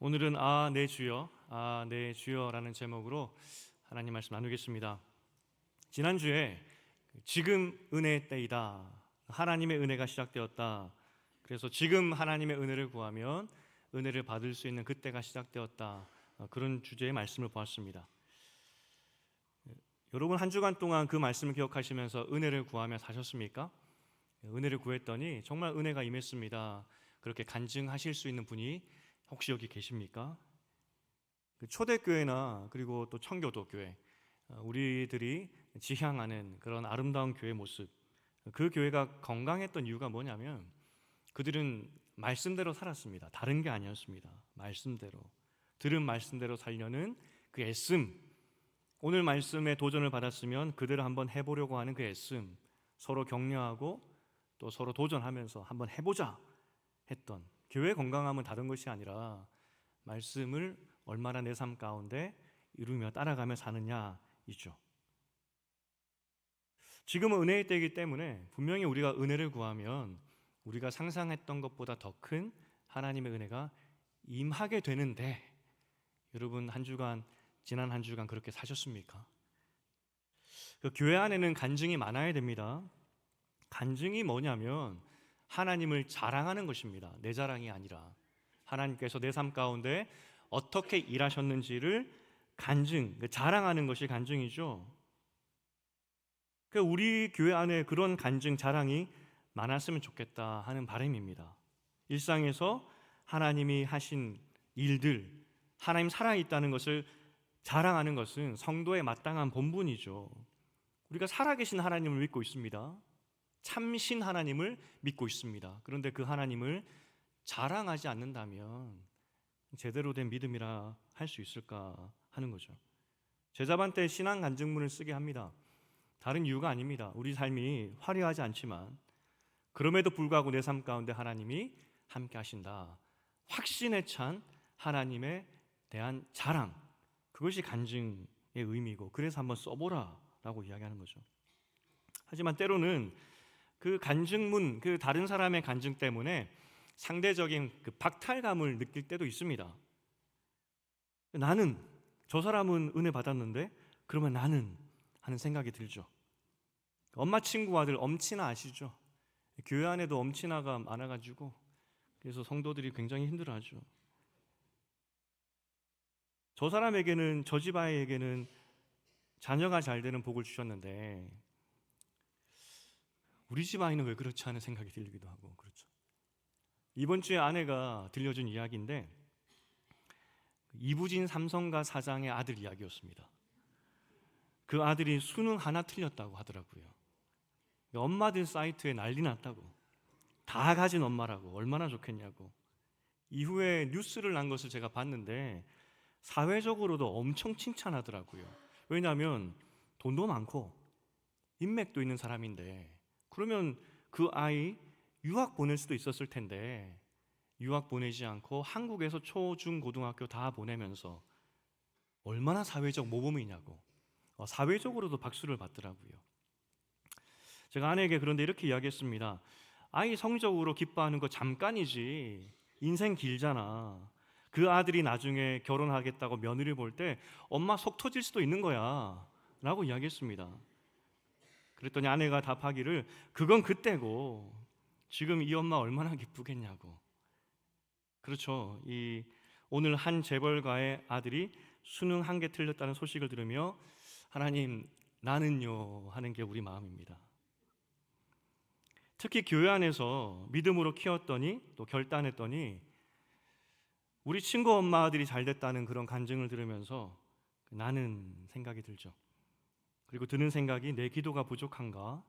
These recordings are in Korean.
오늘은 내 주여, 내 주여라는 제목으로 하나님 말씀 나누겠습니다. 지난주에 지금 은혜의 때이다, 하나님의 은혜가 시작되었다, 그래서 지금 하나님의 은혜를 구하면 은혜를 받을 수 있는 그때가 시작되었다, 그런 주제의 말씀을 보았습니다. 여러분, 한 주간 동안 그 말씀을 기억하시면서 은혜를 구하며 사셨습니까? 은혜를 구했더니 정말 은혜가 임했습니다, 그렇게 간증하실 수 있는 분이 혹시 여기 계십니까? 초대교회나 그리고 또 청교도 교회, 우리들이 지향하는 그런 아름다운 교회 모습, 그 교회가 건강했던 이유가 뭐냐면 그들은 말씀대로 살았습니다. 다른 게 아니었습니다. 말씀대로, 들은 말씀대로 살려는 그 애씀, 오늘 말씀에 도전을 받았으면 그대로 한번 해보려고 하는 그 애씀, 서로 격려하고 또 서로 도전하면서 한번 해보자 했던, 교회 건강함은 다른 것이 아니라 말씀을 얼마나 내 삶 가운데 이루며 따라가며 사느냐이죠. 지금은 은혜의 때이기 때문에 분명히 우리가 은혜를 구하면 우리가 상상했던 것보다 더 큰 하나님의 은혜가 임하게 되는데, 여러분 지난 한 주간 그렇게 사셨습니까? 그 교회 안에는 간증이 많아야 됩니다. 간증이 뭐냐면 하나님을 자랑하는 것입니다. 내 자랑이 아니라 하나님께서 내 삶 가운데 어떻게 일하셨는지를 자랑하는 것이 간증이죠. 우리 교회 안에 그런 간증, 자랑이 많았으면 좋겠다 하는 바람입니다. 일상에서 하나님이 하신 일들, 하나님 살아있다는 것을 자랑하는 것은 성도의 마땅한 본분이죠. 우리가 살아계신 하나님을 믿고 있습니다. 참신 하나님을 믿고 있습니다. 그런데 그 하나님을 자랑하지 않는다면 제대로 된 믿음이라 할 수 있을까 하는 거죠. 제자반 때 신앙 간증문을 쓰게 합니다. 다른 이유가 아닙니다. 우리 삶이 화려하지 않지만 그럼에도 불구하고 내 삶 가운데 하나님이 함께 하신다, 확신에 찬 하나님에 대한 자랑, 그것이 간증의 의미고, 그래서 한번 써보라 라고 이야기하는 거죠. 하지만 때로는 그 간증문, 그 다른 사람의 간증 때문에 상대적인 그 박탈감을 느낄 때도 있습니다. 나는, 저 사람은 은혜 받았는데 그러면 나는 하는 생각이 들죠. 엄마 친구 아들 엄친아 아시죠? 교회 안에도 엄친아가 많아가지고 그래서 성도들이 굉장히 힘들어하죠. 저 사람에게는, 저 집 아이에게는 자녀가 잘 되는 복을 주셨는데 우리 집 아이는 왜 그렇지 하는 생각이 들기도 하고 그렇죠. 이번 주에 아내가 들려준 이야기인데 이부진 삼성가 사장의 아들 이야기였습니다. 그 아들이 수능 하나 틀렸다고 하더라고요. 엄마들 사이트에 난리 났다고, 다 가진 엄마라고, 얼마나 좋겠냐고. 이후에 뉴스를 난 것을 제가 봤는데 사회적으로도 엄청 칭찬하더라고요. 왜냐하면 돈도 많고 인맥도 있는 사람인데, 그러면 그 아이 유학 보낼 수도 있었을 텐데 유학 보내지 않고 한국에서 초, 중, 고등학교 다 보내면서 얼마나 사회적 모범이냐고, 사회적으로도 박수를 받더라고요. 제가 아내에게 그런데 이렇게 이야기했습니다. 아이 성적으로 기뻐하는 거 잠깐이지, 인생 길잖아. 그 아들이 나중에 결혼하겠다고 며느리 볼 때 엄마 속 터질 수도 있는 거야 라고 이야기했습니다. 그랬더니 아내가 답하기를, 그건 그때고 지금 이 엄마 얼마나 기쁘겠냐고. 그렇죠. 오늘 한 재벌가의 아들이 수능 한 개 틀렸다는 소식을 들으며 하나님, 나는요 하는 게 우리 마음입니다. 특히 교회 안에서 믿음으로 키웠더니 또 결단했더니 우리 친구 엄마 아들이 잘 됐다는 그런 간증을 들으면서 나는 생각이 들죠. 그리고 드는 생각이, 내 기도가 부족한가?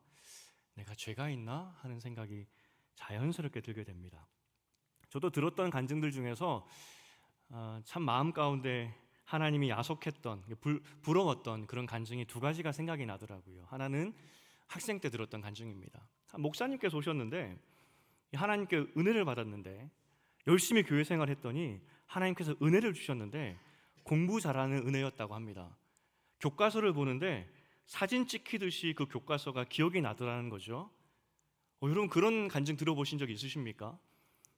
내가 죄가 있나? 하는 생각이 자연스럽게 들게 됩니다. 저도 들었던 간증들 중에서 참 마음 가운데 하나님이 야속했던, 부러웠던 그런 간증이 두 가지가 생각이 나더라고요. 하나는 학생 때 들었던 간증입니다. 목사님께서 오셨는데 하나님께 은혜를 받았는데 열심히 교회 생활했더니 하나님께서 은혜를 주셨는데 공부 잘하는 은혜였다고 합니다. 교과서를 보는데 사진 찍히듯이 그 교과서가 기억이 나더라는 거죠. 여러분, 그런 간증 들어보신 적 있으십니까?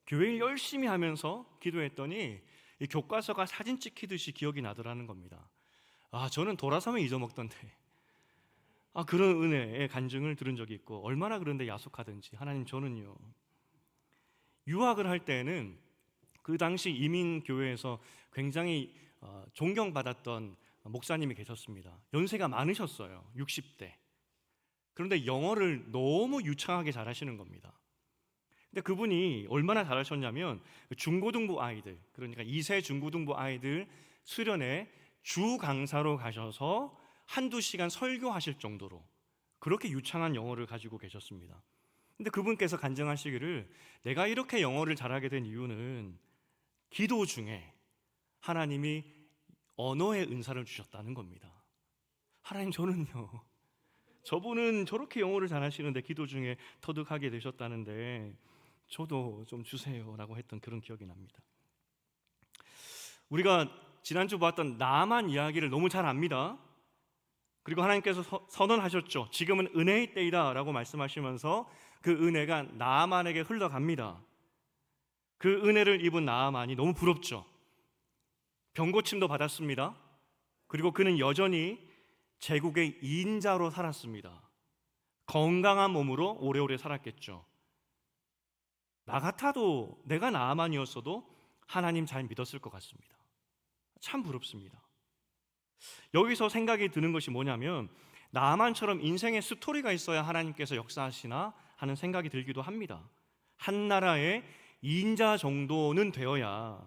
교회를 열심히 하면서 기도했더니 이 교과서가 사진 찍히듯이 기억이 나더라는 겁니다. 저는 돌아서면 잊어먹던데 그런 은혜의 간증을 들은 적이 있고, 얼마나 그런데 야속하든지. 하나님, 저는요, 유학을 할 때는 그 당시 이민교회에서 굉장히 존경받았던 목사님이 계셨습니다. 연세가 많으셨어요. 60대. 그런데 영어를 너무 유창하게 잘하시는 겁니다. 근데 그분이 얼마나 잘하셨냐면, 중고등부 아이들, 그러니까 2세 중고등부 아이들 수련회 주 강사로 가셔서 한두 시간 설교하실 정도로 그렇게 유창한 영어를 가지고 계셨습니다. 근데 그분께서 간증하시기를, 내가 이렇게 영어를 잘하게 된 이유는 기도 중에 하나님이 언어의 은사를 주셨다는 겁니다. 하나님, 저분은 저렇게 영어를 잘하시는데 기도 중에 터득하게 되셨다는데 저도 좀 주세요라고 했던 그런 기억이 납니다. 우리가 지난주 보았던 나만 이야기를 너무 잘 압니다. 그리고 하나님께서 선언하셨죠. 지금은 은혜의 때이다 라고 말씀하시면서 그 은혜가 나만에게 흘러갑니다. 그 은혜를 입은 나만이 너무 부럽죠. 병고침도 받았습니다. 그리고 그는 여전히 제국의 2인자로 살았습니다. 건강한 몸으로 오래오래 살았겠죠. 나 같아도, 내가 나만이었어도 하나님 잘 믿었을 것 같습니다. 참 부럽습니다. 여기서 생각이 드는 것이 뭐냐면, 나만처럼 인생의 스토리가 있어야 하나님께서 역사하시나 하는 생각이 들기도 합니다. 한 나라의 2인자 정도는 되어야,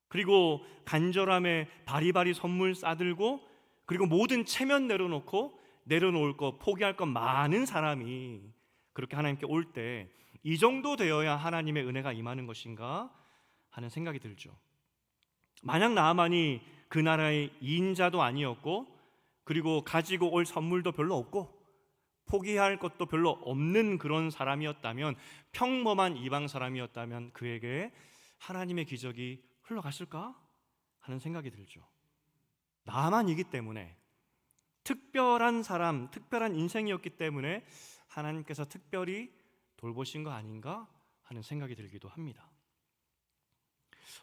그리고 간절함에 바리바리 선물 싸들고, 그리고 모든 체면 내려놓을 것, 포기할 것 많은 사람이 그렇게 하나님께 올 때, 이 정도 되어야 하나님의 은혜가 임하는 것인가 하는 생각이 들죠. 만약 나아만이 그 나라의 2인자도 아니었고, 그리고 가지고 올 선물도 별로 없고 포기할 것도 별로 없는 그런 사람이었다면, 평범한 이방 사람이었다면 그에게 하나님의 기적이 흘러갔을까 하는 생각이 들죠. 나만이기 때문에, 특별한 사람, 특별한 인생이었기 때문에 하나님께서 특별히 돌보신 거 아닌가 하는 생각이 들기도 합니다.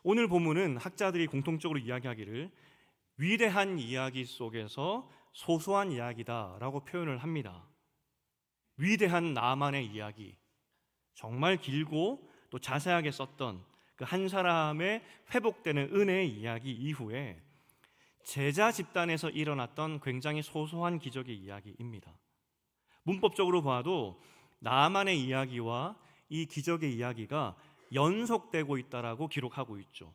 오늘 본문은 학자들이 공통적으로 이야기하기를 위대한 이야기 속에서 소소한 이야기다라고 표현을 합니다. 위대한 나만의 이야기, 정말 길고 또 자세하게 썼던 그 한 사람의 회복되는 은혜의 이야기 이후에 제자 집단에서 일어났던 굉장히 소소한 기적의 이야기입니다. 문법적으로 봐도 나만의 이야기와 이 기적의 이야기가 연속되고 있다라고 기록하고 있죠.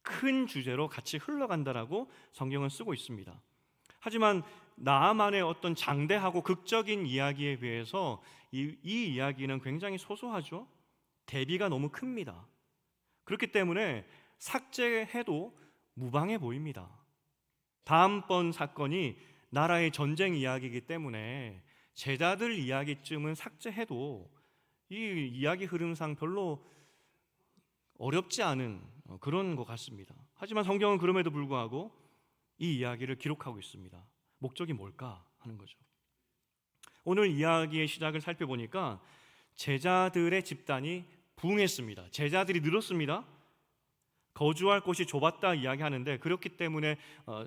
큰 주제로 같이 흘러간다라고 성경은 쓰고 있습니다. 하지만 나만의 어떤 장대하고 극적인 이야기에 비해서 이 이야기는 굉장히 소소하죠. 대비가 너무 큽니다. 그렇기 때문에 삭제해도 무방해 보입니다. 다음번 사건이 나라의 전쟁 이야기이기 때문에 제자들 이야기쯤은 삭제해도 이 이야기 흐름상 별로 어렵지 않은 그런 것 같습니다. 하지만 성경은 그럼에도 불구하고 이 이야기를 기록하고 있습니다. 목적이 뭘까 하는 거죠. 오늘 이야기의 시작을 살펴보니까 제자들의 집단이 부흥했습니다. 제자들이 늘었습니다. 거주할 곳이 좁았다 이야기하는데, 그렇기 때문에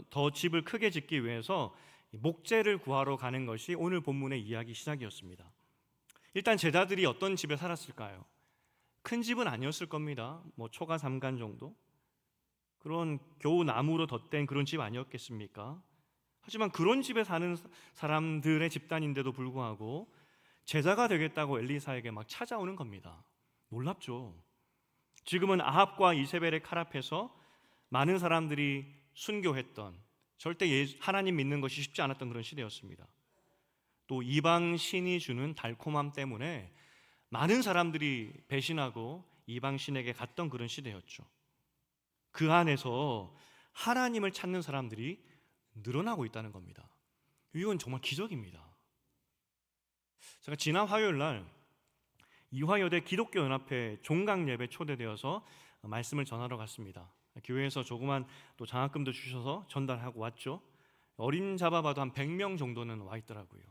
더 집을 크게 짓기 위해서 목재를 구하러 가는 것이 오늘 본문의 이야기 시작이었습니다. 일단 제자들이 어떤 집에 살았을까요? 큰 집은 아니었을 겁니다. 초가 3간 정도? 그런 겨우 나무로 덧댄 그런 집 아니었겠습니까? 하지만 그런 집에 사는 사람들의 집단인데도 불구하고 제자가 되겠다고 엘리사에게 막 찾아오는 겁니다. 놀랍죠. 지금은 아합과 이세벨의 칼 앞에서 많은 사람들이 순교했던, 절대 하나님 믿는 것이 쉽지 않았던 그런 시대였습니다. 또 이방 신이 주는 달콤함 때문에 많은 사람들이 배신하고 이방 신에게 갔던 그런 시대였죠. 그 안에서 하나님을 찾는 사람들이 늘어나고 있다는 겁니다. 이건 정말 기적입니다. 제가 지난 화요일 날 이화여대 기독교연합회 종강예배 초대되어서 말씀을 전하러 갔습니다. 교회에서 조그만 또 장학금도 주셔서 전달하고 왔죠. 어린 잡아봐도 한 100명 정도는 와 있더라고요.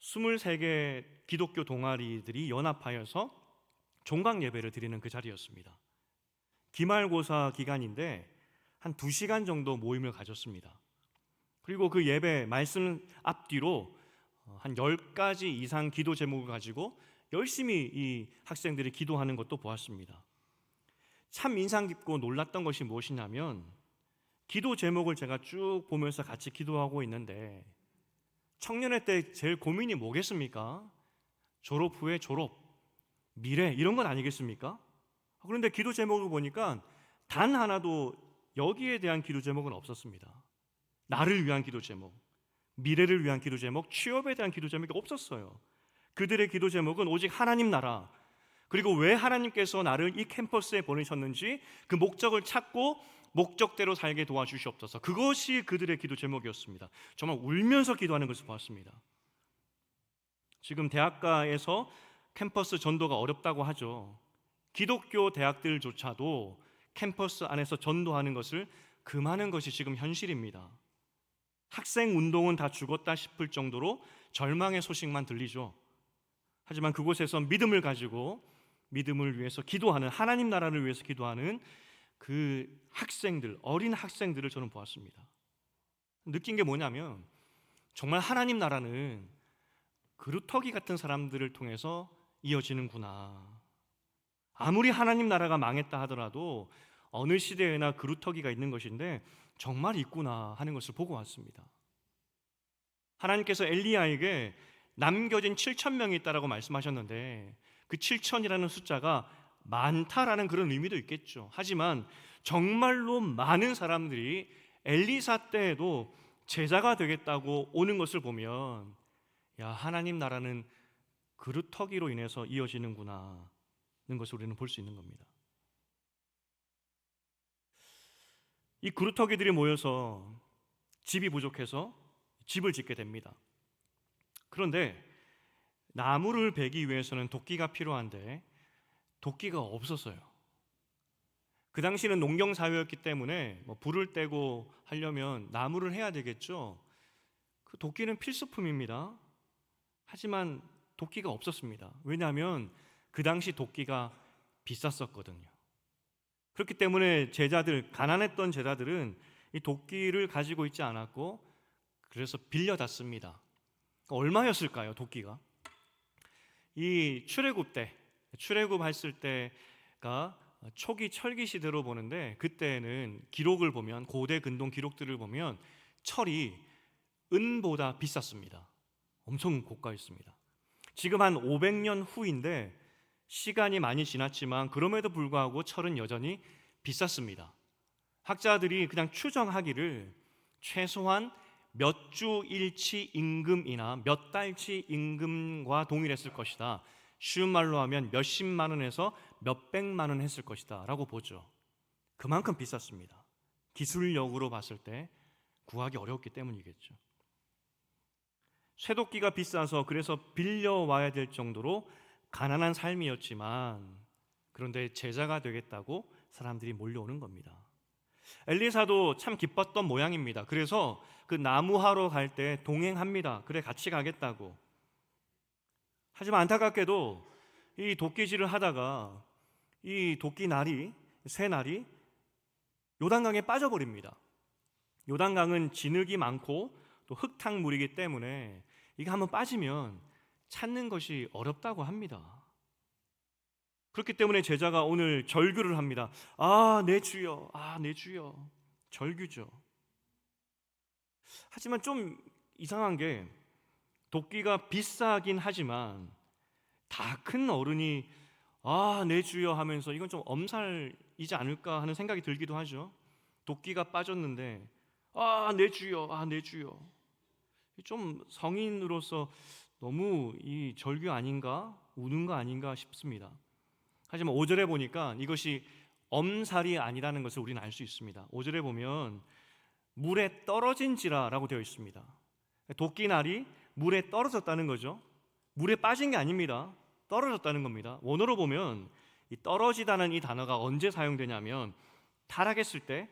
23개 기독교 동아리들이 연합하여서 종강예배를 드리는 그 자리였습니다. 기말고사 기간인데 한 2시간 정도 모임을 가졌습니다. 그리고 그 예배 말씀 앞뒤로 한 10가지 이상 기도 제목을 가지고 열심히 이 학생들이 기도하는 것도 보았습니다. 참 인상 깊고 놀랐던 것이 무엇이냐면 기도 제목을 제가 쭉 보면서 같이 기도하고 있는데 청년회 때 제일 고민이 뭐겠습니까? 졸업 후에 졸업, 미래 이런 건 아니겠습니까? 그런데 기도 제목을 보니까 단 하나도 여기에 대한 기도 제목은 없었습니다. 나를 위한 기도 제목, 미래를 위한 기도 제목, 취업에 대한 기도 제목이 없었어요. 그들의 기도 제목은 오직 하나님 나라, 그리고 왜 하나님께서 나를 이 캠퍼스에 보내셨는지 그 목적을 찾고 목적대로 살게 도와주시옵소서. 그것이 그들의 기도 제목이었습니다. 정말 울면서 기도하는 것을 보았습니다. 지금 대학가에서 캠퍼스 전도가 어렵다고 하죠. 기독교 대학들조차도 캠퍼스 안에서 전도하는 것을 금하는 것이 지금 현실입니다. 학생 운동은 다 죽었다 싶을 정도로 절망의 소식만 들리죠. 하지만 그곳에서 믿음을 가지고 믿음을 위해서 기도하는, 하나님 나라를 위해서 기도하는 그 학생들, 어린 학생들을 저는 보았습니다. 느낀 게 뭐냐면 정말 하나님 나라는 그루터기 같은 사람들을 통해서 이어지는구나. 아무리 하나님 나라가 망했다 하더라도 어느 시대에나 그루터기가 있는 것인데 정말 있구나 하는 것을 보고 왔습니다. 하나님께서 엘리야에게 남겨진 7,000명이 있다라고 말씀하셨는데 그 7,000이라는 숫자가 많다라는 그런 의미도 있겠죠. 하지만 정말로 많은 사람들이 엘리사 때에도 제자가 되겠다고 오는 것을 보면 야, 하나님 나라는 그루터기로 인해서 이어지는구나 하는 것을 우리는 볼 수 있는 겁니다. 이 그루터기들이 모여서 집이 부족해서 집을 짓게 됩니다. 그런데 나무를 베기 위해서는 도끼가 필요한데 도끼가 없었어요. 그 당시는 농경 사회였기 때문에 불을 떼고 하려면 나무를 해야 되겠죠. 그 도끼는 필수품입니다. 하지만 도끼가 없었습니다. 왜냐하면 그 당시 도끼가 비쌌었거든요. 그렇기 때문에 제자들, 가난했던 제자들은 이 도끼를 가지고 있지 않았고 그래서 빌려das습니다. 얼마였을까요, 도끼가? 이 출애굽했을 때가 초기 철기 시대로 보는데 그때는 기록을 보면 고대 근동 기록들을 보면 철이 은보다 비쌌습니다. 엄청 고가였습니다. 지금 한 500년 후인데 시간이 많이 지났지만 그럼에도 불구하고 철은 여전히 비쌌습니다. 학자들이 그냥 추정하기를 최소한 몇 주 일치 임금이나 몇 달치 임금과 동일했을 것이다. 쉬운 말로 하면 몇십만 원에서 몇백만 원 했을 것이다 라고 보죠. 그만큼 비쌌습니다. 기술력으로 봤을 때 구하기 어려웠기 때문이겠죠. 쇠도끼가 비싸서 그래서 빌려와야 될 정도로 가난한 삶이었지만 그런데 제자가 되겠다고 사람들이 몰려오는 겁니다. 엘리사도 참 기뻤던 모양입니다. 그래서 그 나무하러 갈 때 동행합니다. 그래 같이 가겠다고. 하지만 안타깝게도 이 도끼질을 하다가 이 도끼날이, 쇠날이 요단강에 빠져버립니다. 요단강은 진흙이 많고 또 흙탕물이기 때문에 이게 한번 빠지면 찾는 것이 어렵다고 합니다. 그렇기 때문에 제자가 오늘 절규를 합니다. 아, 내 주여, 아, 내 주여. 절규죠. 하지만 좀 이상한 게 도끼가 비싸긴 하지만 다 큰 어른이 아, 내 주여 하면서 이건 좀 엄살이지 않을까 하는 생각이 들기도 하죠. 도끼가 빠졌는데 아, 내 주여, 아, 내 주여. 좀 성인으로서 너무 이 절규 아닌가? 우는 거 아닌가 싶습니다. 하지만 5절에 보니까 이것이 엄살이 아니라는 것을 우리는 알 수 있습니다. 5절에 보면 물에 떨어진지라라고 되어 있습니다. 도끼날이 물에 떨어졌다는 거죠. 물에 빠진 게 아닙니다. 떨어졌다는 겁니다. 원어로 보면 이 떨어지다는 이 단어가 언제 사용되냐면 타락했을 때,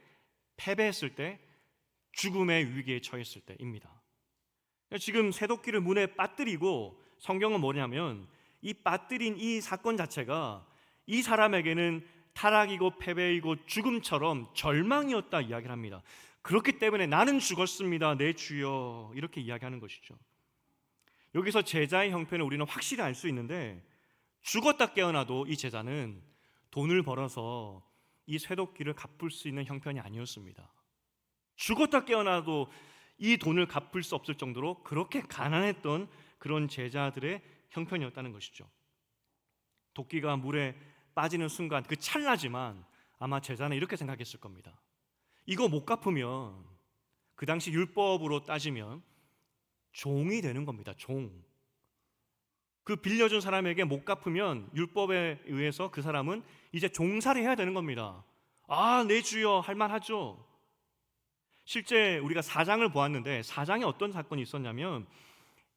패배했을 때, 죽음의 위기에 처했을 때입니다. 지금 쇠도끼를 문에 빠뜨리고 성경은 뭐냐면 이 빠뜨린 이 사건 자체가 이 사람에게는 타락이고 패배이고 죽음처럼 절망이었다 이야기를 합니다. 그렇기 때문에 나는 죽었습니다, 내 주여, 이렇게 이야기하는 것이죠. 여기서 제자의 형편을 우리는 확실히 알 수 있는데, 죽었다 깨어나도 이 제자는 돈을 벌어서 이 쇠도끼를 갚을 수 있는 형편이 아니었습니다. 죽었다 깨어나도 이 돈을 갚을 수 없을 정도로 그렇게 가난했던 그런 제자들의 형편이었다는 것이죠. 도끼가 물에 빠지는 순간 그 찰나지만 아마 제자는 이렇게 생각했을 겁니다. 이거 못 갚으면 그 당시 율법으로 따지면 종이 되는 겁니다. 종. 그 빌려준 사람에게 못 갚으면 율법에 의해서 그 사람은 이제 종살이 해야 되는 겁니다. 아, 내 주여 할 만하죠. 실제 우리가 사장을 보았는데, 사장에 어떤 사건이 있었냐면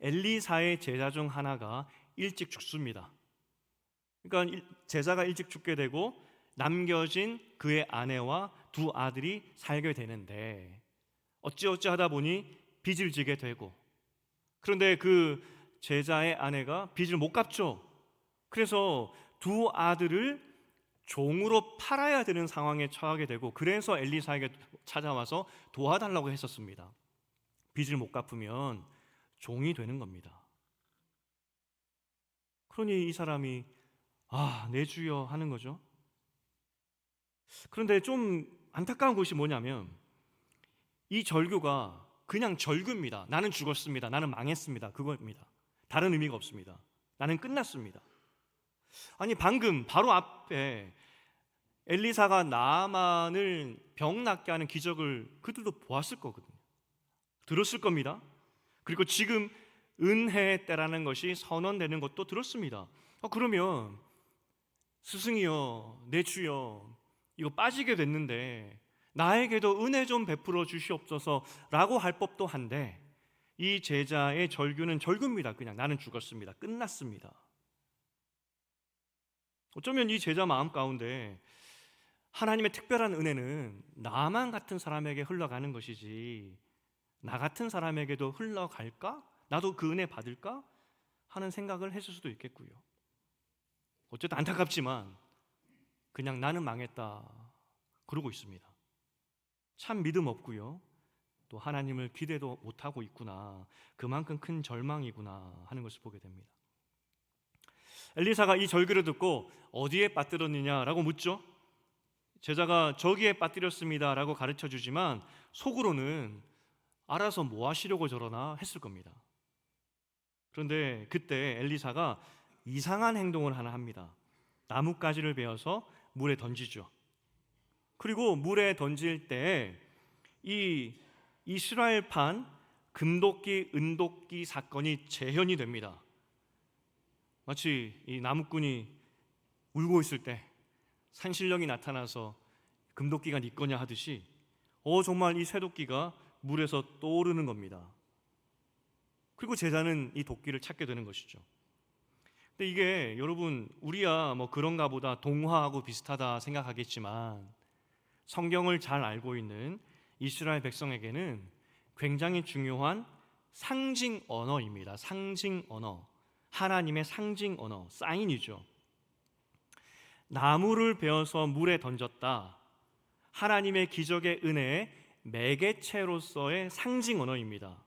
엘리사의 제자 중 하나가 일찍 죽습니다. 그러니까 제자가 일찍 죽게 되고 남겨진 그의 아내와 두 아들이 살게 되는데, 어찌어찌 하다 보니 빚을 지게 되고, 그런데 그 제자의 아내가 빚을 못 갚죠. 그래서 두 아들을 종으로 팔아야 되는 상황에 처하게 되고, 그래서 엘리사에게 찾아와서 도와달라고 했었습니다. 빚을 못 갚으면 종이 되는 겁니다. 그러니 이 사람이 아, 내 주여 하는 거죠. 그런데 좀 안타까운 것이 뭐냐면, 이 절규가 그냥 절규입니다. 나는 죽었습니다, 나는 망했습니다, 그겁니다. 다른 의미가 없습니다. 나는 끝났습니다. 아니, 방금 바로 앞에 엘리사가 나아만을 병 낫게 하는 기적을 그들도 보았을 거거든요. 들었을 겁니다. 그리고 지금 은혜의 때라는 것이 선언되는 것도 들었습니다. 그러면 스승이여, 내 주여, 이거 빠지게 됐는데 나에게도 은혜 좀 베풀어 주시옵소서 라고 할 법도 한데, 이 제자의 절규는 절규입니다. 그냥 나는 죽었습니다, 끝났습니다. 어쩌면 이 제자 마음 가운데 하나님의 특별한 은혜는 나만 같은 사람에게 흘러가는 것이지 나 같은 사람에게도 흘러갈까? 나도 그 은혜 받을까? 하는 생각을 했을 수도 있겠고요. 어쨌든 안타깝지만 그냥 나는 망했다 그러고 있습니다. 참 믿음 없고요, 또 하나님을 기대도 못하고 있구나, 그만큼 큰 절망이구나 하는 것을 보게 됩니다. 엘리사가 이 절규를 듣고 어디에 빠뜨렸느냐라고 묻죠. 제자가 저기에 빠뜨렸습니다 라고 가르쳐 주지만 속으로는 알아서 뭐 하시려고 저러나 했을 겁니다. 그런데 그때 엘리사가 이상한 행동을 하나 합니다. 나뭇가지를 베어서 물에 던지죠. 그리고 물에 던질 때 이 이스라엘판 금도끼, 은도끼 사건이 재현이 됩니다. 마치 이 나무꾼이 울고 있을 때 산신령이 나타나서 금도끼가 네 거냐 하듯이 정말 이 쇠도끼가 물에서 떠오르는 겁니다. 그리고 제자는 이 도끼를 찾게 되는 것이죠. 근데 이게 여러분, 우리야 뭐 그런가 보다 동화하고 비슷하다 생각하겠지만, 성경을 잘 알고 있는 이스라엘 백성에게는 굉장히 중요한 상징 언어입니다. 상징 언어, 하나님의 상징 언어, 사인이죠. 나무를 베어서 물에 던졌다, 하나님의 기적의 은혜의 매개체로서의 상징 언어입니다.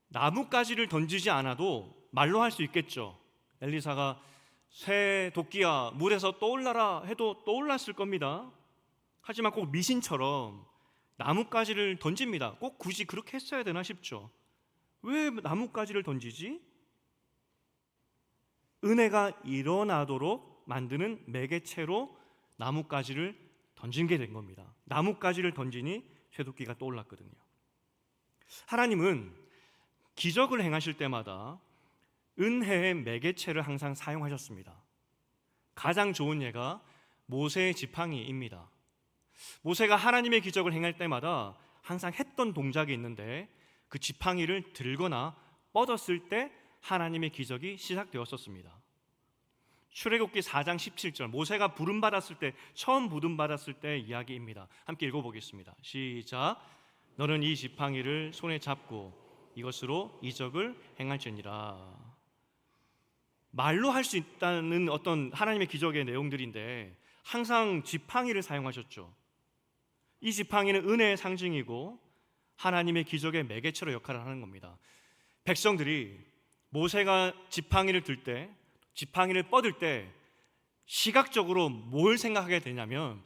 나뭇가지를 던지지 않아도 말로 할 수 있겠죠. 엘리사가 새 도끼야 물에서 떠올라라 해도 떠올랐을 겁니다. 하지만 꼭 미신처럼 나뭇가지를 던집니다. 꼭 굳이 그렇게 했어야 되나 싶죠. 왜 나뭇가지를 던지지? 은혜가 일어나도록 만드는 매개체로 나뭇가지를 던진 게 된 겁니다. 나뭇가지를 던지니 쇠도끼가 떠올랐거든요. 하나님은 기적을 행하실 때마다 은혜의 매개체를 항상 사용하셨습니다. 가장 좋은 예가 모세의 지팡이입니다. 모세가 하나님의 기적을 행할 때마다 항상 했던 동작이 있는데, 그 지팡이를 들거나 뻗었을 때 하나님의 기적이 시작되었었습니다. 출애굽기 4장 17절, 모세가 부름받았을 때, 처음 부름받았을 때 이야기입니다. 함께 읽어보겠습니다. 시작. 너는 이 지팡이를 손에 잡고 이것으로 이적을 행할지니라. 말로 할 수 있다는 어떤 하나님의 기적의 내용들인데, 항상 지팡이를 사용하셨죠. 이 지팡이는 은혜의 상징이고 하나님의 기적의 매개체로 역할을 하는 겁니다. 백성들이 모세가 지팡이를 들 때, 지팡이를 뻗을 때 시각적으로 뭘 생각하게 되냐면,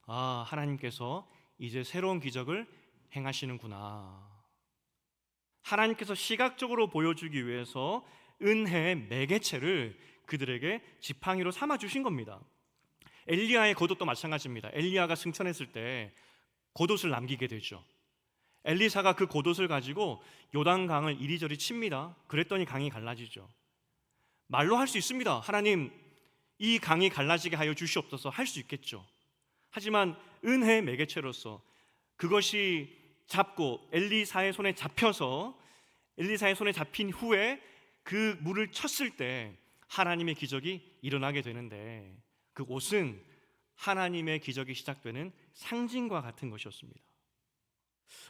아, 하나님께서 이제 새로운 기적을 행하시는구나. 하나님께서 시각적으로 보여주기 위해서 은혜의 매개체를 그들에게 지팡이로 삼아 주신 겁니다. 엘리야의 겉옷도 마찬가지입니다. 엘리야가 승천했을 때 겉옷을 남기게 되죠. 엘리사가 그 겉옷을 가지고 요단강을 이리저리 칩니다. 그랬더니 강이 갈라지죠. 말로 할 수 있습니다. 하나님, 이 강이 갈라지게 하여 주시옵소서, 할 수 있겠죠. 하지만 은혜의 매개체로서 그것이 잡고 엘리사의 손에 잡혀서 엘리사의 손에 잡힌 후에 그 물을 쳤을 때 하나님의 기적이 일어나게 되는데, 그 옷은 하나님의 기적이 시작되는 상징과 같은 것이었습니다.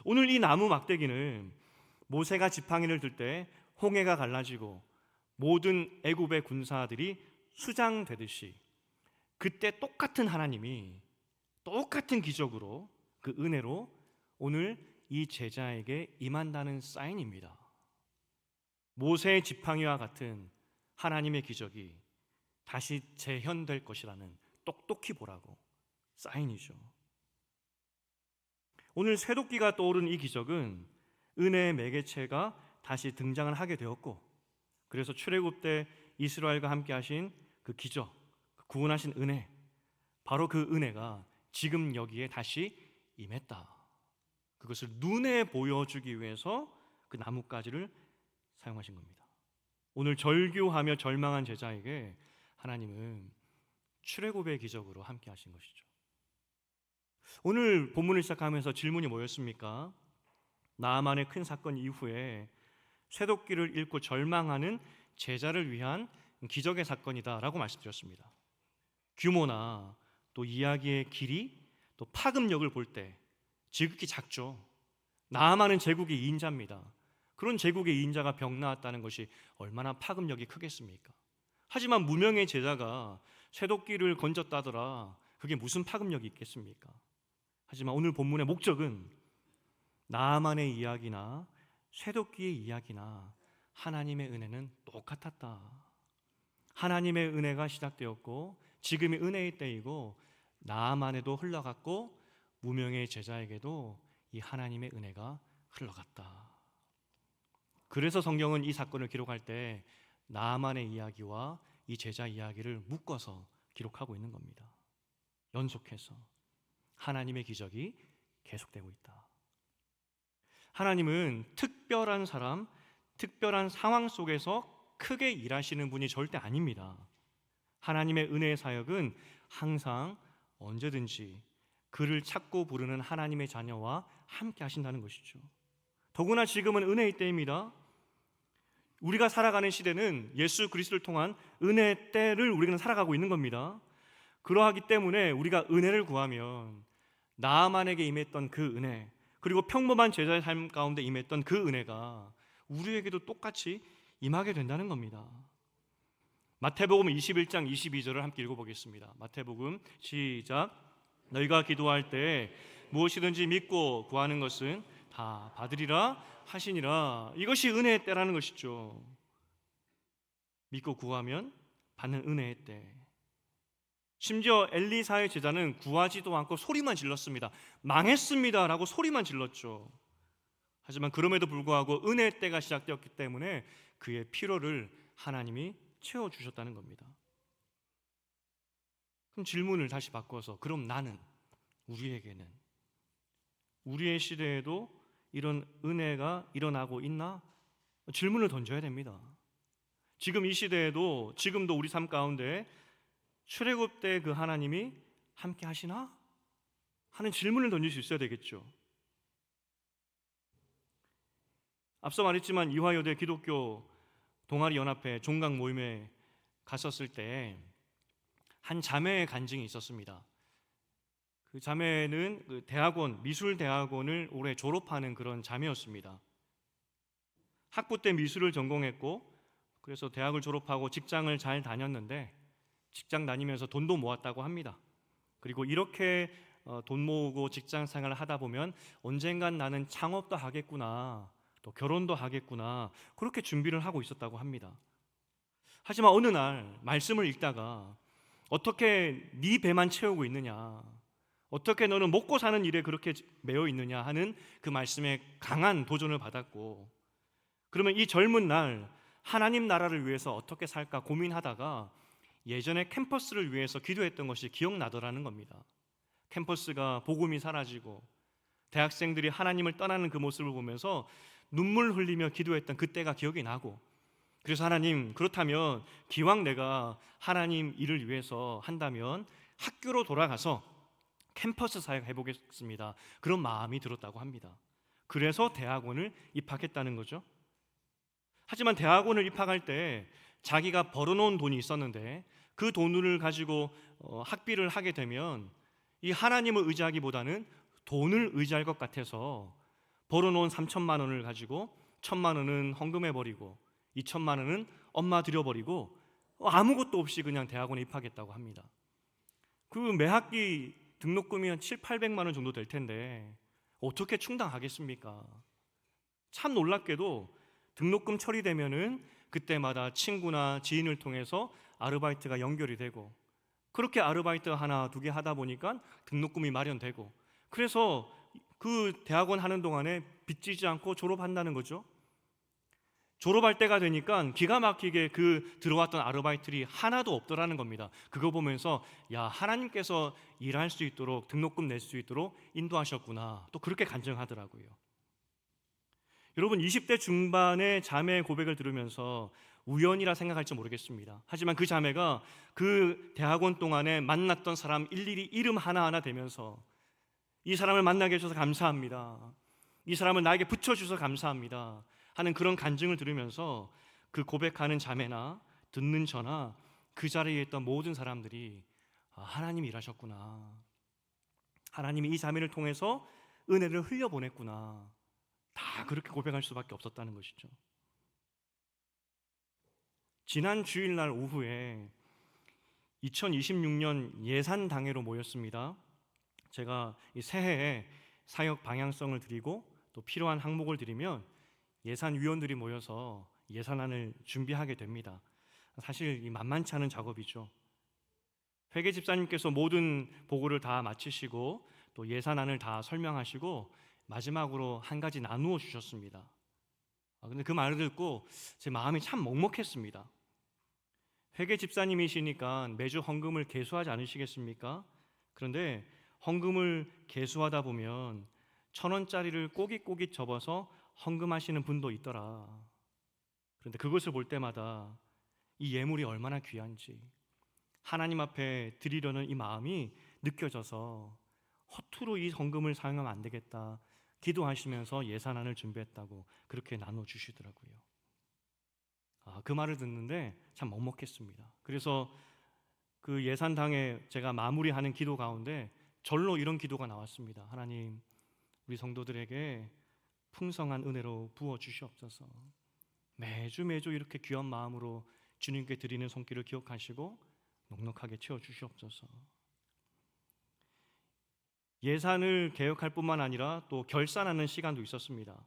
오늘 이 나무 막대기는 모세가 지팡이를 들 때 홍해가 갈라지고 모든 애굽의 군사들이 수장되듯이, 그때 똑같은 하나님이 똑같은 기적으로, 그 은혜로 오늘 이 제자에게 임한다는 사인입니다. 모세의 지팡이와 같은 하나님의 기적이 다시 재현될 것이라는, 똑똑히 보라고, 사인이죠. 오늘 쇠도끼가 떠오른 이 기적은 은혜의 매개체가 다시 등장을 하게 되었고, 그래서 출애굽 때 이스라엘과 함께 하신 그 기적, 구원하신 은혜, 바로 그 은혜가 지금 여기에 다시 임했다. 그것을 눈에 보여주기 위해서 그 나뭇가지를 사용하신 겁니다. 오늘 절규하며 절망한 제자에게 하나님은 출애굽의 기적으로 함께 하신 것이죠. 오늘 본문을 시작하면서 질문이 뭐였습니까? 나아만의 큰 사건 이후에 쇠도끼를 잃고 절망하는 제자를 위한 기적의 사건이다 라고 말씀드렸습니다. 규모나 또 이야기의 길이, 또 파급력을 볼 때 지극히 작죠. 나아만은 제국의 2인자입니다. 그런 제국의 2인자가 병 나았다는 것이 얼마나 파급력이 크겠습니까? 하지만 무명의 제자가 쇠도끼를 건졌다더라, 그게 무슨 파급력이 있겠습니까? 하지만 오늘 본문의 목적은 나아만의 이야기나 쇠도끼의 이야기나 하나님의 은혜는 똑같았다. 하나님의 은혜가 시작되었고 지금이 은혜의 때이고, 나아만에도 흘러갔고 무명의 제자에게도 이 하나님의 은혜가 흘러갔다. 그래서 성경은 이 사건을 기록할 때 나아만의 이야기와 이 제자 이야기를 묶어서 기록하고 있는 겁니다. 연속해서 하나님의 기적이 계속되고 있다. 하나님은 특별한 사람, 특별한 상황 속에서 크게 일하시는 분이 절대 아닙니다. 하나님의 은혜의 사역은 항상 언제든지 그를 찾고 부르는 하나님의 자녀와 함께 하신다는 것이죠. 더구나 지금은 은혜의 때입니다. 우리가 살아가는 시대는 예수 그리스도를 통한 은혜의 때를 우리는 살아가고 있는 겁니다. 그러하기 때문에 우리가 은혜를 구하면 나아만에게 임했던 그 은혜, 그리고 평범한 제자의 삶 가운데 임했던 그 은혜가 우리에게도 똑같이 임하게 된다는 겁니다. 마태복음 21장 22절을 함께 읽어보겠습니다. 마태복음 시작. 너희가 기도할 때 무엇이든지 믿고 구하는 것은 다 받으리라 하시니라. 이것이 은혜의 때라는 것이죠. 믿고 구하면 받는 은혜의 때. 심지어 엘리사의 제자는 구하지도 않고 소리만 질렀습니다. 망했습니다 라고 소리만 질렀죠. 하지만 그럼에도 불구하고 은혜의 때가 시작되었기 때문에 그의 필요를 하나님이 채워주셨다는 겁니다. 그럼 질문을 다시 바꿔서, 그럼 나는, 우리에게는, 우리의 시대에도 이런 은혜가 일어나고 있나? 질문을 던져야 됩니다. 지금 이 시대에도, 지금도 우리 삶 가운데 출애굽 때 그 하나님이 함께 하시나? 하는 질문을 던질 수 있어야 되겠죠. 앞서 말했지만 이화여대 기독교 동아리 연합회 종강 모임에 갔었을 때 한 자매의 간증이 있었습니다. 그 자매는 그 대학원, 미술 대학원을 올해 졸업하는 그런 자매였습니다. 학부 때 미술을 전공했고, 그래서 대학을 졸업하고 직장을 잘 다녔는데, 직장 다니면서 돈도 모았다고 합니다. 그리고 이렇게 돈 모으고 직장 생활을 하다 보면 언젠간 나는 창업도 하겠구나, 또 결혼도 하겠구나, 그렇게 준비를 하고 있었다고 합니다. 하지만 어느 날 말씀을 읽다가 어떻게 네 배만 채우고 있느냐, 어떻게 너는 먹고 사는 일에 그렇게 매여 있느냐 하는 그 말씀에 강한 도전을 받았고, 그러면 이 젊은 날 하나님 나라를 위해서 어떻게 살까 고민하다가 예전에 캠퍼스를 위해서 기도했던 것이 기억나더라는 겁니다. 캠퍼스가 복음이 사라지고 대학생들이 하나님을 떠나는 그 모습을 보면서 눈물 흘리며 기도했던 그때가 기억이 나고, 그래서 하나님, 그렇다면 기왕 내가 하나님 일을 위해서 한다면 학교로 돌아가서 캠퍼스 사역 해보겠습니다, 그런 마음이 들었다고 합니다. 그래서 대학원을 입학했다는 거죠. 하지만 대학원을 입학할 때 자기가 벌어놓은 돈이 있었는데 그 돈을 가지고 학비를 하게 되면 이 하나님을 의지하기보다는 돈을 의지할 것 같아서 벌어놓은 3천만 원을 가지고 1천만 원은 헌금해버리고 2천만 원은 엄마 드려버리고 아무것도 없이 그냥 대학원에 입학했다고 합니다. 그 매 학기 등록금이 한 7, 800만 원 정도 될 텐데 어떻게 충당하겠습니까? 참 놀랍게도 등록금 처리되면은 그때마다 친구나 지인을 통해서 아르바이트가 연결이 되고, 그렇게 아르바이트 하나 두 개 하다 보니까 등록금이 마련되고, 그래서 그 대학원 하는 동안에 빚지지 않고 졸업한다는 거죠. 졸업할 때가 되니까 기가 막히게 그 들어왔던 아르바이트들이 하나도 없더라는 겁니다. 그거 보면서 야, 하나님께서 일할 수 있도록 등록금 낼 수 있도록 인도하셨구나, 또 그렇게 간증하더라고요. 여러분, 20대 중반의 자매의 고백을 들으면서 우연이라 생각할지 모르겠습니다. 하지만 그 자매가 그 대학원 동안에 만났던 사람 일일이 이름 하나하나 대면서 이 사람을 만나게 해주셔서 감사합니다, 이 사람을 나에게 붙여주셔서 감사합니다 하는 그런 간증을 들으면서 그 고백하는 자매나 듣는 저나 그 자리에 있던 모든 사람들이 하나님이 일하셨구나, 하나님이 이 자매를 통해서 은혜를 흘려보냈구나, 다 그렇게 고백할 수밖에 없었다는 것이죠. 지난 주일날 오후에 2026년 예산당회로 모였습니다. 제가 이 새해에 사역 방향성을 드리고 또 필요한 항목을 드리면 예산위원들이 모여서 예산안을 준비하게 됩니다. 사실 이 만만치 않은 작업이죠. 회계 집사님께서 모든 보고를 다 마치시고 또 예산안을 다 설명하시고 마지막으로 한 가지 나누어 주셨습니다. 근데 그 말을 듣고 제 마음이 참 먹먹했습니다. 회계 집사님이시니까 매주 헌금을 계수하지 않으시겠습니까? 그런데 헌금을 계수하다 보면 1,000원짜리를 꼬깃꼬깃 접어서 헌금하시는 분도 있더라. 그런데 그것을 볼 때마다 이 예물이 얼마나 귀한지 하나님 앞에 드리려는 이 마음이 느껴져서 허투루 이 헌금을 사용하면 안 되겠다 기도하시면서 예산안을 준비했다고 그렇게 나눠주시더라고요. 그 말을 듣는데 참 먹먹했습니다. 그래서 그 예산당에 제가 마무리하는 기도 가운데 절로 이런 기도가 나왔습니다. 하나님, 우리 성도들에게 풍성한 은혜로 부어 주시옵소서. 매주 이렇게 귀한 마음으로 주님께 드리는 손길을 기억하시고 넉넉하게 채워 주시옵소서. 예산을 개혁할 뿐만 아니라 또 결산하는 시간도 있었습니다.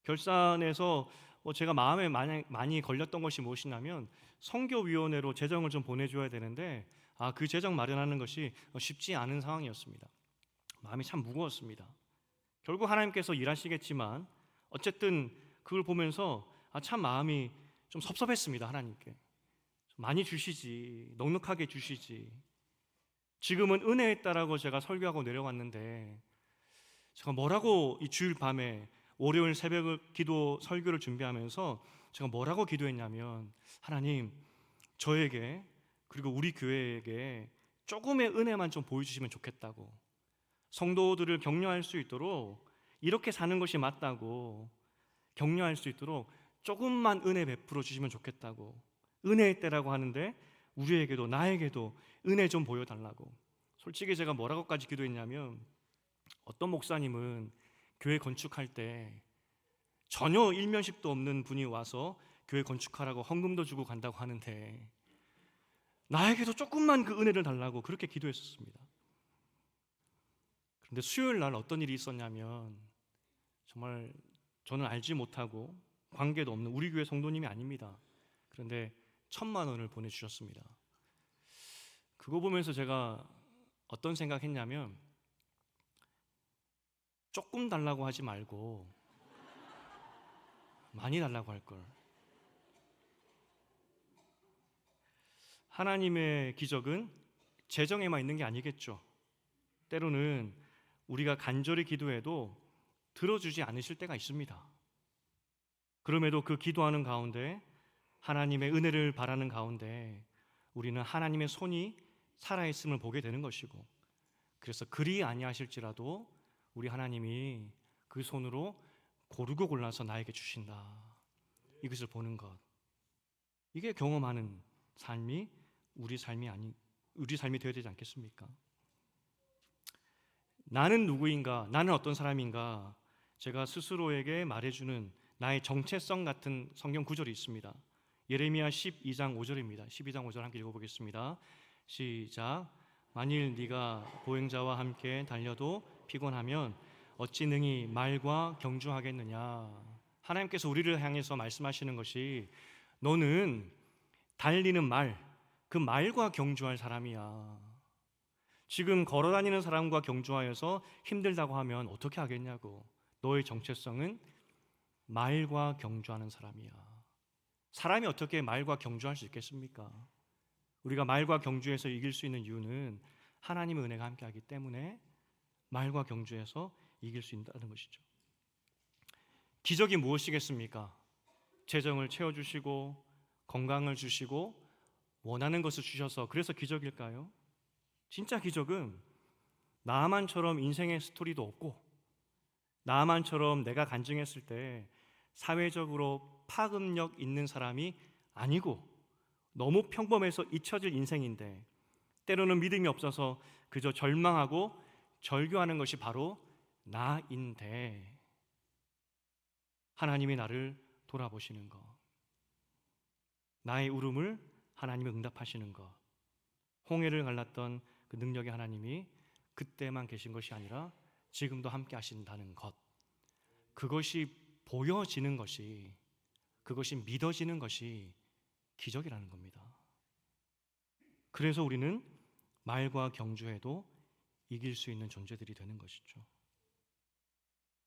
결산에서 제가 마음에 많이 걸렸던 것이 무엇이냐면 선교위원회로 재정을 좀 보내줘야 되는데 그 재정 마련하는 것이 쉽지 않은 상황이었습니다. 마음이 참 무거웠습니다. 결국 하나님께서 일하시겠지만 어쨌든 그걸 보면서 참 마음이 좀 섭섭했습니다. 하나님께 많이 주시지, 넉넉하게 주시지. 지금은 은혜했다라고 제가 설교하고 내려왔는데 제가 뭐라고 이 주일 밤에 월요일 새벽 기도 설교를 준비하면서 제가 뭐라고 기도했냐면 하나님, 저에게 그리고 우리 교회에게 조금의 은혜만 좀 보여주시면 좋겠다고, 성도들을 격려할 수 있도록 이렇게 사는 것이 맞다고 격려할 수 있도록 조금만 은혜 베풀어 주시면 좋겠다고, 은혜의 때라고 하는데 우리에게도 나에게도 은혜 좀 보여달라고. 솔직히 제가 뭐라고까지 기도했냐면 어떤 목사님은 교회 건축할 때 전혀 일면식도 없는 분이 와서 교회 건축하라고 헌금도 주고 간다고 하는데 나에게도 조금만 그 은혜를 달라고 그렇게 기도했었습니다. 그런데 수요일 날 어떤 일이 있었냐면 정말 저는 알지 못하고 관계도 없는 우리 교회 성도님이 아닙니다. 그런데 1,000만 원을 보내주셨습니다. 그거 보면서 제가 어떤 생각했냐면 조금 달라고 하지 말고 많이 달라고 할 걸. 하나님의 기적은 재정에만 있는 게 아니겠죠. 때로는 우리가 간절히 기도해도 들어주지 않으실 때가 있습니다. 그럼에도 그 기도하는 가운데 하나님의 은혜를 바라는 가운데 우리는 하나님의 손이 살아있음을 보게 되는 것이고, 그래서 그리 아니하실지라도 우리 하나님이 그 손으로 고르고 골라서 나에게 주신다, 이것을 보는 것, 이게 경험하는 삶이 우리 삶이 되어야 되지 않겠습니까? 나는 누구인가, 나는 어떤 사람인가, 제가 스스로에게 말해주는 나의 정체성 같은 성경 구절이 있습니다. 예레미야 12장 5절입니다. 12장 5절 함께 읽어보겠습니다. 시작. 만일 네가 보행자와 함께 달려도 피곤하면 어찌 능히 말과 경주하겠느냐. 하나님께서 우리를 향해서 말씀하시는 것이 너는 달리는 말, 그 말과 경주할 사람이야. 지금 걸어다니는 사람과 경주하여서 힘들다고 하면 어떻게 하겠냐고. 너의 정체성은 말과 경주하는 사람이야. 사람이 어떻게 말과 경주할 수 있겠습니까? 우리가 말과 경주에서 이길 수 있는 이유는 하나님의 은혜가 함께하기 때문에 말과 경주에서 이길 수 있다는 것이죠. 기적이 무엇이겠습니까? 재정을 채워주시고 건강을 주시고 원하는 것을 주셔서 그래서 기적일까요? 진짜 기적은 나만처럼 인생의 스토리도 없고 나만처럼 내가 간증했을 때 사회적으로 파급력 있는 사람이 아니고 너무 평범해서 잊혀질 인생인데 때로는 믿음이 없어서 그저 절망하고 절규하는 것이 바로 나인데 하나님이 나를 돌아보시는 것, 나의 울음을 하나님이 응답하시는 것, 홍해를 갈랐던 그 능력의 하나님이 그때만 계신 것이 아니라 지금도 함께 하신다는 것, 그것이 보여지는 것이, 그것이 믿어지는 것이 기적이라는 겁니다. 그래서 우리는 말과 경주에도 이길 수 있는 존재들이 되는 것이죠.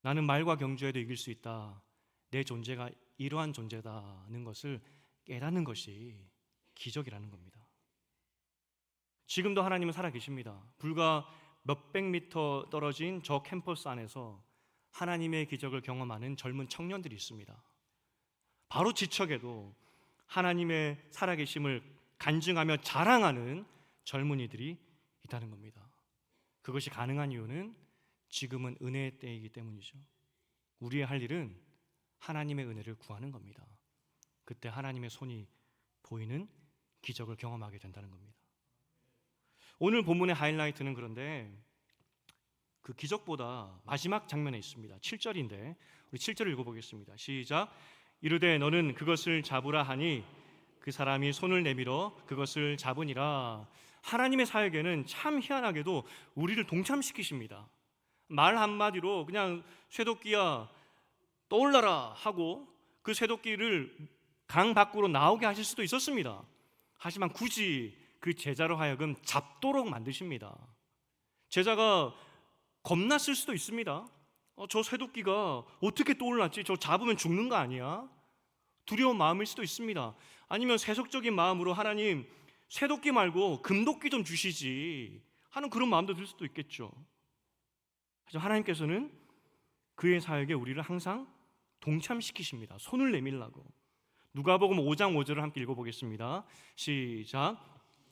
나는 말과 경주에도 이길 수 있다, 내 존재가 이러한 존재다는 것을 깨닫는 것이 기적이라는 겁니다. 지금도 하나님은 살아계십니다. 불과 몇백 미터 떨어진 저 캠퍼스 안에서 하나님의 기적을 경험하는 젊은 청년들이 있습니다. 바로 지척에도 하나님의 살아계심을 간증하며 자랑하는 젊은이들이 있다는 겁니다. 그것이 가능한 이유는 지금은 은혜의 때이기 때문이죠. 우리의 할 일은 하나님의 은혜를 구하는 겁니다. 그때 하나님의 손이 보이는 기적을 경험하게 된다는 겁니다. 오늘 본문의 하이라이트는 그런데 그 기적보다 마지막 장면에 있습니다. 7절인데 우리 7절을 읽어보겠습니다. 시작. 이르되 너는 그것을 잡으라 하니 그 사람이 손을 내밀어 그것을 잡으니라. 하나님의 사역에는 참 희한하게도 우리를 동참시키십니다. 말 한마디로 그냥 쇠도끼야 떠올라라 하고 그 쇠도끼를 강 밖으로 나오게 하실 수도 있었습니다. 하지만 굳이 그 제자로 하여금 잡도록 만드십니다. 제자가 겁났을 수도 있습니다. 저 쇠도끼가 어떻게 떠올랐지? 저 잡으면 죽는 거 아니야? 두려운 마음일 수도 있습니다. 아니면 세속적인 마음으로 하나님 쇠도끼 말고 금도끼 좀 주시지 하는 그런 마음도 들 수도 있겠죠. 하지만 하나님께서는 그의 사역에 우리를 항상 동참시키십니다. 손을 내밀라고. 누가복음 5장 5절을 함께 읽어보겠습니다. 시작.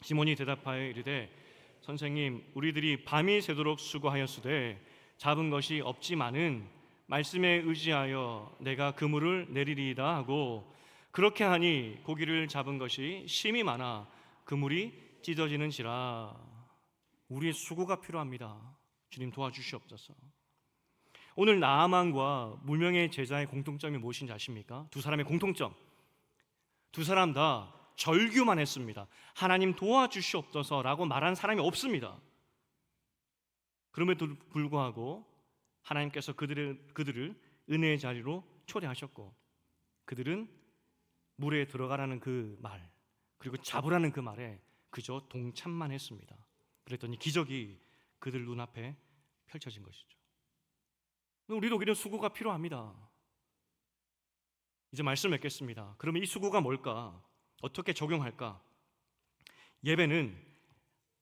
시몬이 대답하여 이르되 선생님 우리들이 밤이 새도록 수고하였으되 잡은 것이 없지만은 말씀에 의지하여 내가 그물을 내리리이다 하고 그렇게 하니 고기를 잡은 것이 심이 많아 그물이 찢어지는지라. 우리의 수고가 필요합니다. 주님 도와주시옵소서. 오늘 나아만과 무명의 제자의 공통점이 무엇인지 아십니까? 두 사람의 공통점, 두 사람 다 절규만 했습니다. 하나님 도와주시옵소서라고 말한 사람이 없습니다. 그럼에도 불구하고 하나님께서 그들을 은혜의 자리로 초대하셨고, 그들은 물에 들어가라는 그 말, 그리고 잡으라는 그 말에 그저 동참만 했습니다. 그랬더니 기적이 그들 눈앞에 펼쳐진 것이죠. 우리도 이런 수고가 필요합니다. 이제 말씀 맺겠습니다. 그러면 이 수고가 뭘까? 어떻게 적용할까? 예배는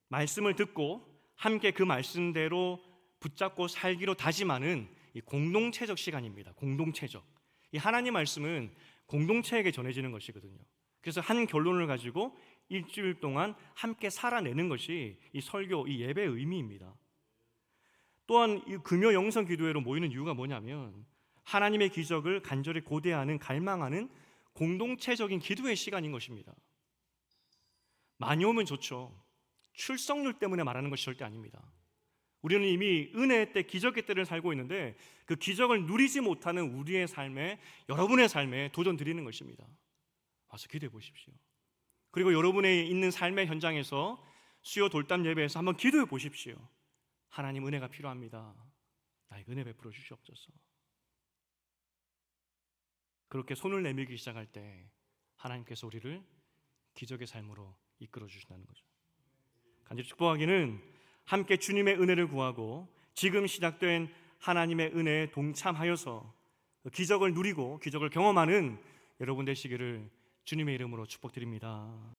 말씀을 듣고 함께 그 말씀대로 붙잡고 살기로 다짐하는 이 공동체적 시간입니다. 공동체적. 이 하나님 말씀은 공동체에게 전해지는 것이거든요. 그래서 한 결론을 가지고 일주일 동안 함께 살아내는 것이 이 설교, 이 예배의 의미입니다. 또한 이 금요 영성 기도회로 모이는 이유가 뭐냐면 하나님의 기적을 간절히 고대하는, 갈망하는 공동체적인 기도의 시간인 것입니다. 많이 오면 좋죠. 출석률 때문에 말하는 것이 절대 아닙니다. 우리는 이미 은혜의 때, 기적의 때를 살고 있는데 그 기적을 누리지 못하는 우리의 삶에, 여러분의 삶에 도전 드리는 것입니다. 와서 기도해 보십시오. 그리고 여러분의 있는 삶의 현장에서 수요 돌담 예배에서 한번 기도해 보십시오. 하나님, 은혜가 필요합니다. 나에게 은혜 베풀어 주시옵소서. 그렇게 손을 내밀기 시작할 때 하나님께서 우리를 기적의 삶으로 이끌어 주신다는 거죠. 간절히 축복하기는 함께 주님의 은혜를 구하고 지금 시작된 하나님의 은혜에 동참하여서 기적을 누리고 기적을 경험하는 여러분 되시기를 주님의 이름으로 축복드립니다.